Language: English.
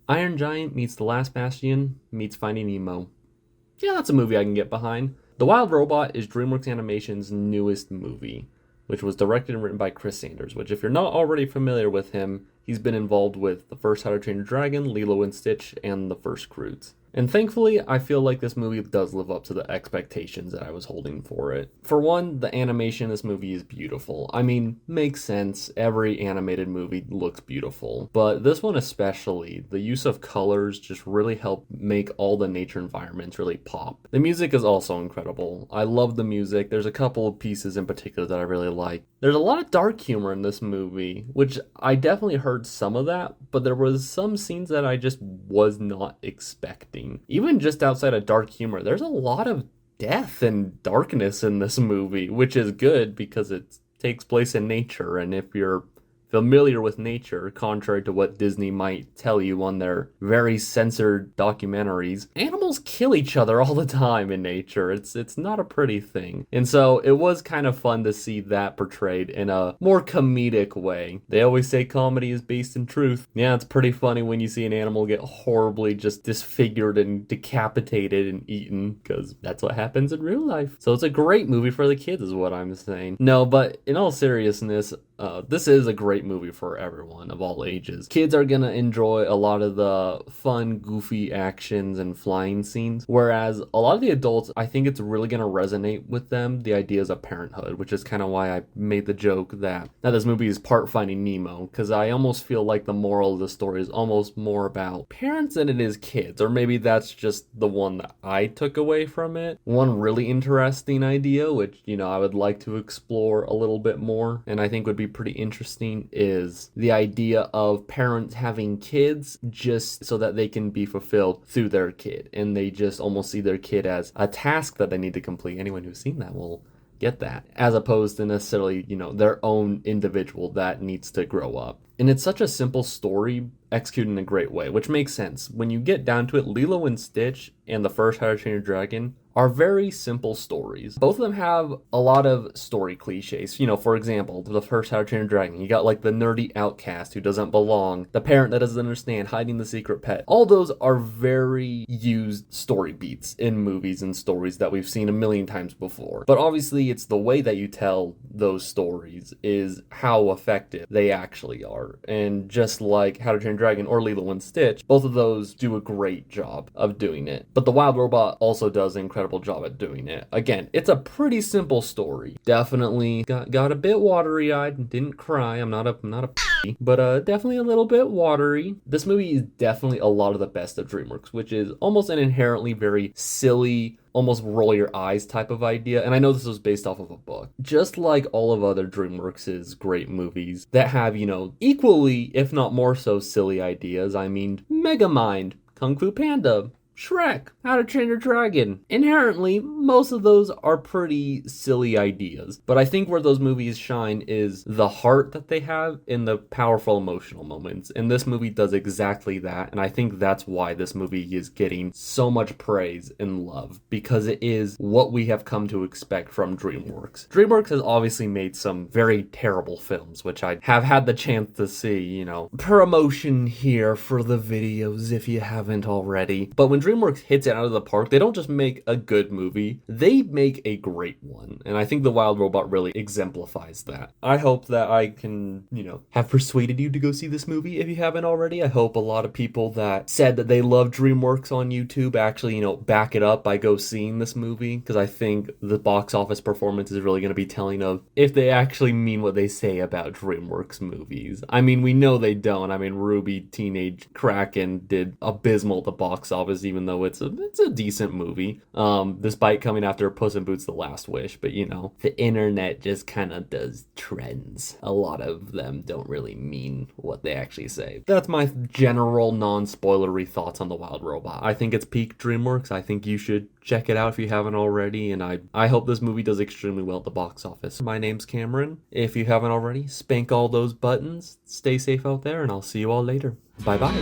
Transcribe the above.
Iron Giant meets The Last Bastion meets Finding Nemo. Yeah, that's a movie I can get behind. The Wild Robot is DreamWorks Animation's newest movie, which was directed and written by Chris Sanders, which if you're not already familiar with him, he's been involved with the first How to Train Your Dragon, Lilo and Stitch, and the first Croods. And thankfully, I feel like this movie does live up to the expectations that I was holding for it. For one, the animation in this movie is beautiful. I mean, makes sense. Every animated movie looks beautiful. But this one especially, the use of colors just really helped make all the nature environments really pop. The music is also incredible. I love the music. There's a couple of pieces in particular that I really like. There's a lot of dark humor in this movie, which I definitely heard some of that, but there was some scenes that I just was not expecting. Even just outside of dark humor, there's a lot of death and darkness in this movie, which is good because it takes place in nature, and if you're familiar with nature, contrary to what Disney might tell you on their very censored documentaries, animals kill each other all the time in nature. It's not a pretty thing. And so it was kind of fun to see that portrayed in a more comedic way. They always say comedy is based in truth. Yeah, it's pretty funny when you see an animal get horribly just disfigured and decapitated and eaten, because that's what happens in real life. So it's a great movie for the kids is what I'm saying. No, but in all seriousness, this is a great movie for everyone of all ages. Kids are gonna enjoy a lot of the fun, goofy actions and flying scenes, whereas a lot of the adults, I think it's really gonna resonate with them, the ideas of parenthood, which is kind of why I made the joke that this movie is part Finding Nemo, because I almost feel like the moral of the story is almost more about parents than it is kids, or maybe that's just the one that I took away from it. One really interesting idea, which, I would like to explore a little bit more, and I think would be pretty interesting, is the idea of parents having kids just so that they can be fulfilled through their kid, and they just almost see their kid as a task that they need to complete. Anyone who's seen that will get that, as opposed to necessarily, their own individual that needs to grow up. And it's such a simple story executed in a great way, which makes sense. When you get down to it, Lilo and Stitch and the first How to Train Your Dragon are very simple stories. Both of them have a lot of story cliches. For example, the first How to Train Your Dragon, you got like the nerdy outcast who doesn't belong, the parent that doesn't understand, hiding the secret pet. All those are very used story beats in movies and stories that we've seen a million times before. But obviously, it's the way that you tell those stories is how effective they actually are. And just like How to Train Your Dragon or Lilo and Stitch, both of those do a great job of doing it. But The Wild Robot also does an incredible job at doing it. Again, it's a pretty simple story. Definitely got a bit watery-eyed and didn't cry. I'm not a but definitely a little bit watery. This movie is definitely a lot of the best of DreamWorks, which is almost an inherently very silly, almost roll your eyes type of idea. And I know this was based off of a book. Just like all of other DreamWorks' great movies that have, equally, if not more so, silly ideas. I mean, Megamind, Kung Fu Panda, Shrek, How to Train Your Dragon. Inherently, most of those are pretty silly ideas. But I think where those movies shine is the heart that they have in the powerful emotional moments. And this movie does exactly that. And I think that's why this movie is getting so much praise and love, because it is what we have come to expect from DreamWorks. DreamWorks has obviously made some very terrible films, which I have had the chance to see, promotion here for the videos if you haven't already. But when DreamWorks hits it out of the park, they don't just make a good movie, they make a great one. And I think The Wild Robot really exemplifies that. I hope that I can, have persuaded you to go see this movie if you haven't already. I hope a lot of people that said that they love DreamWorks on YouTube actually, back it up by go seeing this movie, because I think the box office performance is really going to be telling of if they actually mean what they say about DreamWorks movies. I mean, we know they don't. I mean, Ruby Teenage Kraken did abysmal at the box office, even though it's a decent movie, despite coming after Puss in Boots: The Last Wish. But the internet just kind of does trends. A lot of them don't really mean what they actually say. That's my general non-spoilery thoughts on The Wild Robot. I think it's peak DreamWorks. I think you should check it out if you haven't already, and I hope this movie does extremely well at the box office. My name's Cameron. If you haven't already, spank all those buttons, stay safe out there, and I'll see you all later. Bye-bye.